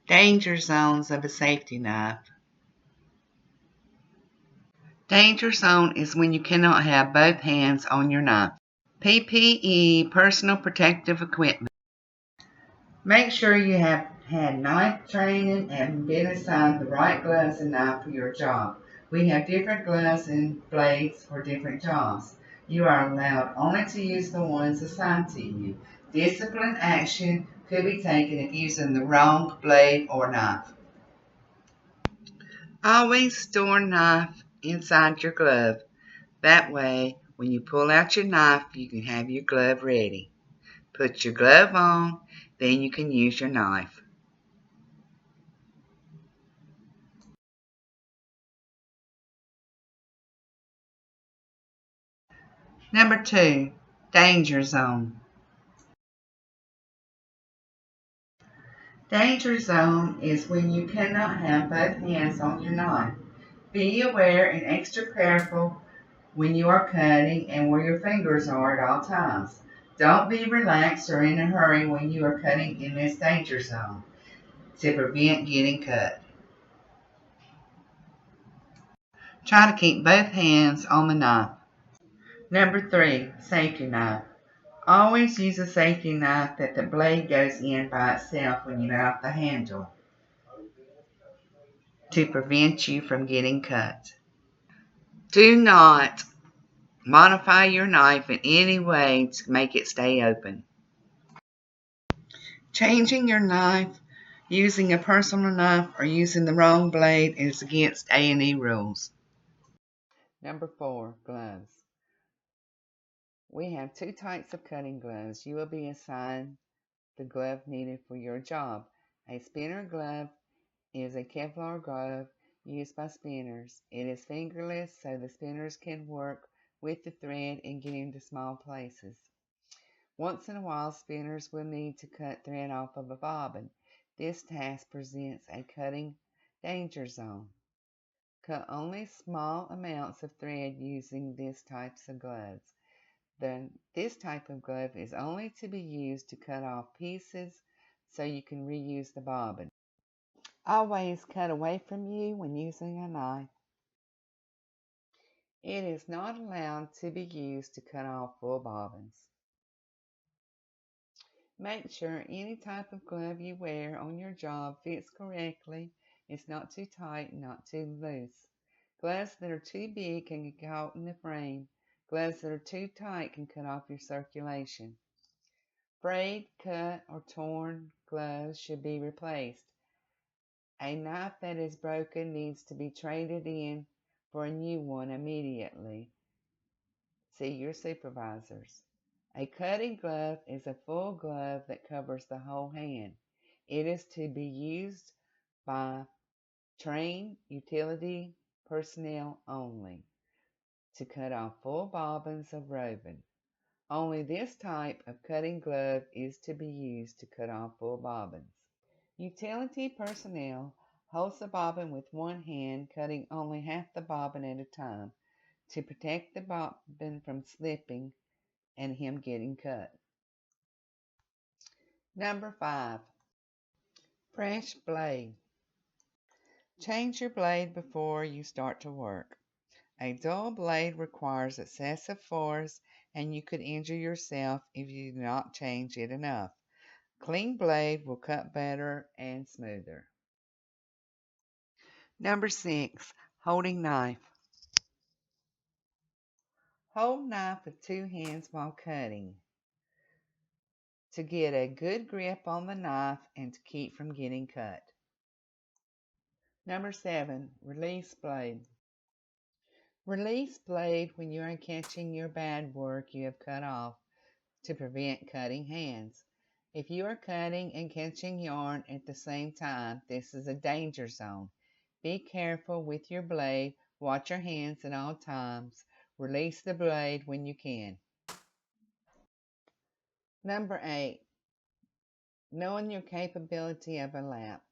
Danger zones of a safety knife. Danger zone is when you cannot have both hands on your knife. PPE, personal protective equipment. Make sure you have had knife training and been assigned the right gloves and knife for your job. We have different gloves and blades for different jobs. You are allowed only to use the ones assigned to you. Discipline action could be taken if using the wrong blade or knife. Always store knife inside your glove. That way, when you pull out your knife, you can have your glove ready. Put your glove on, then you can use your knife. Number 2, danger zone. Danger zone is when you cannot have both hands on your knife. Be aware and extra careful when you are cutting and where your fingers are at all times. Don't be relaxed or in a hurry when you are cutting in this danger zone to prevent getting cut. Try to keep both hands on the knife. Number 3, safety knife. Always use a safety knife that the blade goes in by itself when you let off the handle to prevent you from getting cut. Do not modify your knife in any way to make it stay open. Changing your knife, using a personal knife, or using the wrong blade is against A&E rules. Number 4, gloves. We have 2 types of cutting gloves. You will be assigned the glove needed for your job. A spinner glove is a Kevlar glove used by spinners. It is fingerless so the spinners can work with the thread and get into small places. Once in a while, spinners will need to cut thread off of a bobbin. This task presents a cutting danger zone. Cut only small amounts of thread using these types of gloves. This type of glove is only to be used to cut off pieces so you can reuse the bobbin. Always cut away from you when using a knife. It is not allowed to be used to cut off full bobbins. Make sure any type of glove you wear on your job fits correctly. It's not too tight, not too loose. Gloves that are too big can get caught in the frame. Gloves that are too tight can cut off your circulation. Frayed, cut, or torn gloves should be replaced. A knife that is broken needs to be traded in for a new one immediately. See your supervisors. A cutting glove is a full glove that covers the whole hand. It is to be used by trained utility personnel only to cut off full bobbins of roving. Only this type of cutting glove is to be used to cut off full bobbins. Utility personnel holds the bobbin with one hand, cutting only half the bobbin at a time to protect the bobbin from slipping and him getting cut. Number 5, fresh blade. Change your blade before you start to work. A dull blade requires excessive force and you could injure yourself if you do not change it enough. Clean blade will cut better and smoother. Number 6, holding knife. Hold knife with 2 hands while cutting to get a good grip on the knife and to keep from getting cut. Number 7, release blade. Release blade when you are catching your bad work you have cut off to prevent cutting hands. If you are cutting and catching yarn at the same time, this is a danger zone. Be careful with your blade. Watch your hands at all times. Release the blade when you can. Number 8, knowing your capability of a lap.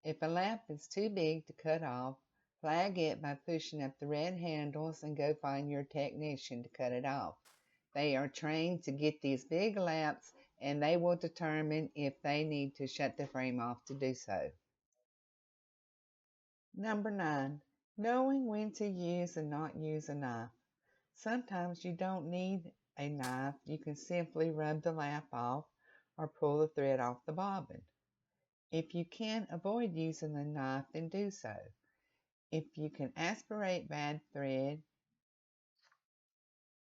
If a lap is too big to cut off, flag it by pushing up the red handles and go find your technician to cut it off. They are trained to get these big laps and they will determine if they need to shut the frame off to do so. Number 9, knowing when to use and not use a knife. Sometimes you don't need a knife. You can simply rub the lap off or pull the thread off the bobbin. If you can avoid using the knife, then do so. If you can aspirate bad thread,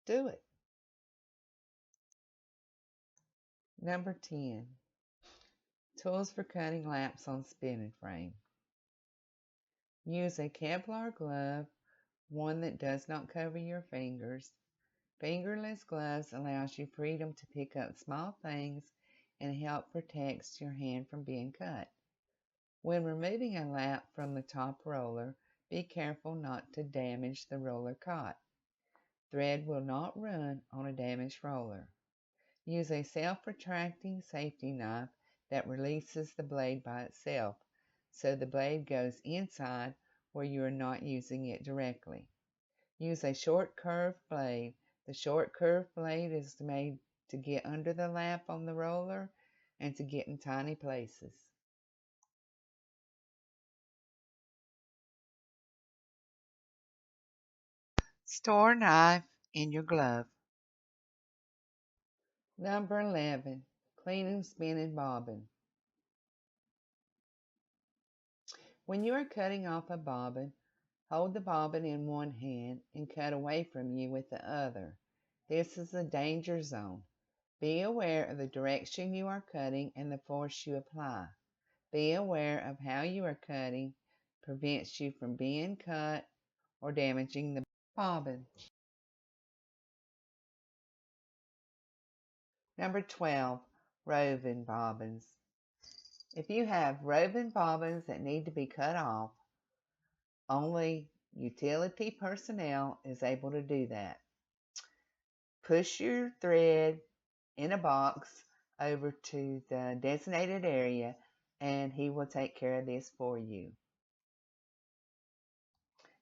do it. Number 10, tools for cutting laps on spinning frame. Use a Kevlar glove, one that does not cover your fingers. Fingerless gloves allows you freedom to pick up small things and help protects your hand from being cut. When removing a lap from the top roller, be careful not to damage the roller caught. Thread will not run on a damaged roller. Use a self-retracting safety knife that releases the blade by itself, so the blade goes inside where you are not using it directly. Use a short curved blade. The short curved blade is made to get under the lap on the roller and to get in tiny places. Store knife in your glove. Number 11, cleaning spinning bobbin. When you are cutting off a bobbin, hold the bobbin in one hand and cut away from you with the other. This is a danger zone. Be aware of the direction you are cutting and the force you apply. Be aware of how you are cutting prevents you from being cut or damaging the bobbin. Number 12, roving bobbins. If you have roving bobbins that need to be cut off, only utility personnel is able to do that. Push your thread in a box over to the designated area and he will take care of this for you.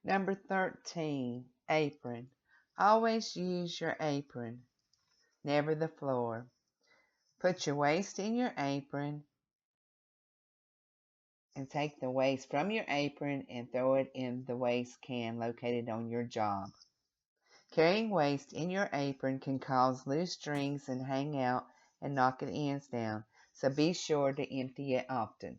Number 13, apron. Always use your apron, never the floor. Put your waste in your apron and take the waste from your apron and throw it in the waste can located on your job. Carrying waste in your apron can cause loose strings and hang out and knock the ends down, so be sure to empty it often.